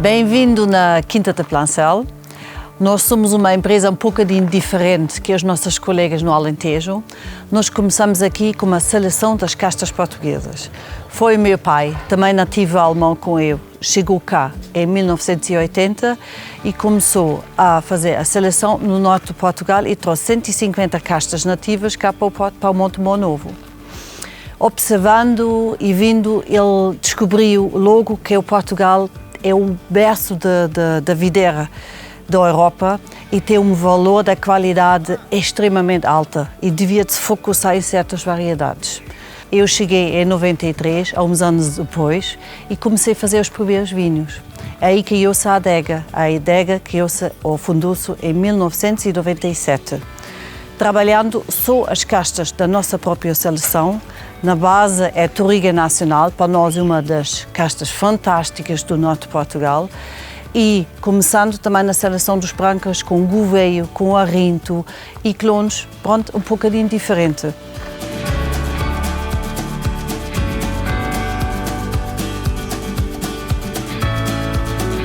Bem-vindo na Quinta da Plancel. Nós somos uma empresa um bocadinho diferente que as nossas colegas no Alentejo. Nós começamos aqui com uma seleção das castas portuguesas. Foi o meu pai, também nativo alemão como eu, chegou cá em 1980 e começou a fazer a seleção no norte de Portugal e trouxe 150 castas nativas cá para o Monte Mor Novo. Observando e vindo, ele descobriu logo que o Portugal é o berço da videira da Europa e tem um valor da qualidade extremamente alta e devia-se focar em certas variedades. Eu cheguei em 93, há uns anos depois, e comecei a fazer os primeiros vinhos. É aí que criou-se a adega criou-se ou fundou-se em 1997. Trabalhando só as castas da nossa própria seleção, na base é Touriga Nacional, para nós uma das castas fantásticas do norte de Portugal, e começando também na seleção dos brancas com Gouveia, com Arrinto e clones, pronto, um bocadinho diferente.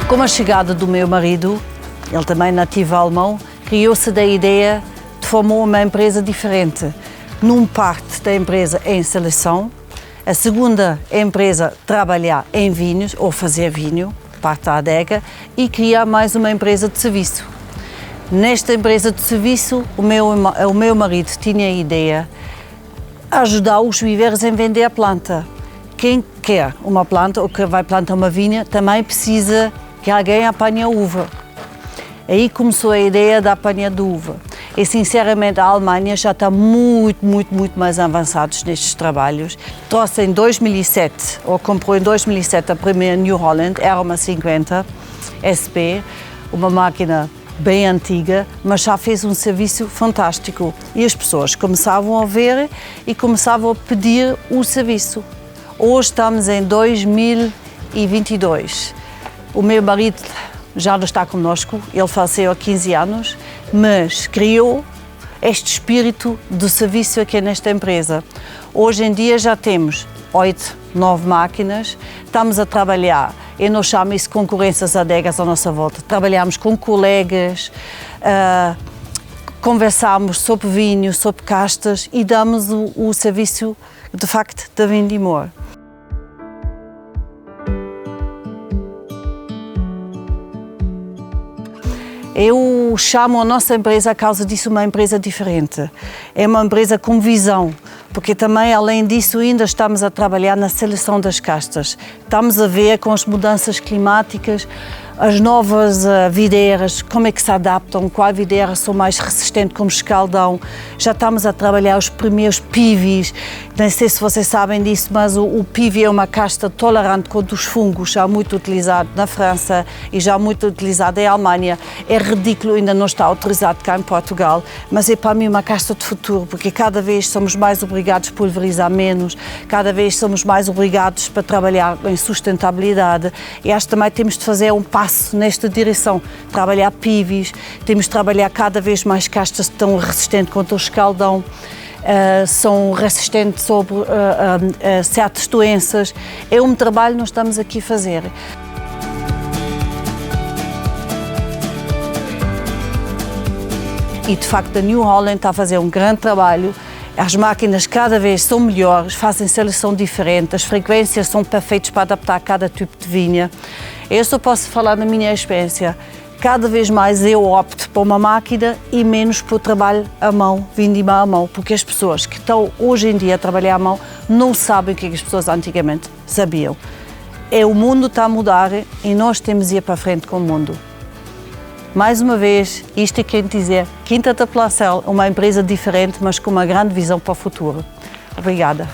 Com a chegada do meu marido, ele também nativo alemão, criou-se da ideia de formar uma empresa diferente. Num parte da empresa em seleção, a segunda empresa trabalhar em vinhos ou fazer vinho, parte da adega, e criar mais uma empresa de serviço. Nesta empresa de serviço, o meu marido tinha a ideia de ajudar os viveiros a vender a planta. Quem quer uma planta ou que vai plantar uma vinha também precisa que alguém apanhe a uva. Aí começou a ideia da apanha de uva. E, sinceramente, a Alemanha já está muito mais avançados nestes trabalhos. Trouxe em 2007, ou comprou em 2007, a primeira New Holland, era uma 50 SP, uma máquina bem antiga, mas já fez um serviço fantástico. E as pessoas começavam a ver e começavam a pedir o serviço. Hoje estamos em 2022. O meu marido já não está conosco, ele faleceu há 15 anos, mas criou este espírito de serviço aqui nesta empresa. Hoje em dia já temos 8, 9 máquinas, estamos a trabalhar, eu não chamo isso de concorrências adegas à nossa volta, trabalhamos com colegas, conversamos sobre vinho, sobre castas e damos o serviço, de facto, da Vindimor. Eu chamo a nossa empresa, a causa disso, uma empresa diferente. É uma empresa com visão, porque também, além disso, ainda estamos a trabalhar na seleção das castas. Estamos a ver com as mudanças climáticas, as novas videiras, como é que se adaptam, quais videiras são mais resistentes como escaldão. Já estamos a trabalhar os primeiros pivis, não sei se vocês sabem disso, mas o pivi é uma casta tolerante contra os fungos, já muito utilizado na França e já muito utilizado em Alemanha. É ridículo, ainda não está autorizado cá em Portugal, mas é para mim uma casta de futuro, porque cada vez somos mais obrigados a pulverizar menos, cada vez somos mais obrigados para trabalhar em sustentabilidade e acho que também temos de fazer um passo nesta direção, trabalhar pivis, temos de trabalhar cada vez mais castas que estão resistentes contra o escaldão, são resistentes sobre certas doenças. É um trabalho que nós estamos aqui a fazer. E de facto a New Holland está a fazer um grande trabalho. As máquinas cada vez são melhores, fazem seleção diferente, as frequências são perfeitas para adaptar a cada tipo de vinha. Eu só posso falar da minha experiência. Cada vez mais eu opto por uma máquina e menos por trabalho à mão, vindima à mão, porque as pessoas que estão hoje em dia a trabalhar à mão não sabem o que as pessoas antigamente sabiam. O mundo está a mudar e nós temos de ir para a frente com o mundo. Mais uma vez, isto é quem dizer, Quinta da Plancel, uma empresa diferente, mas com uma grande visão para o futuro. Obrigada.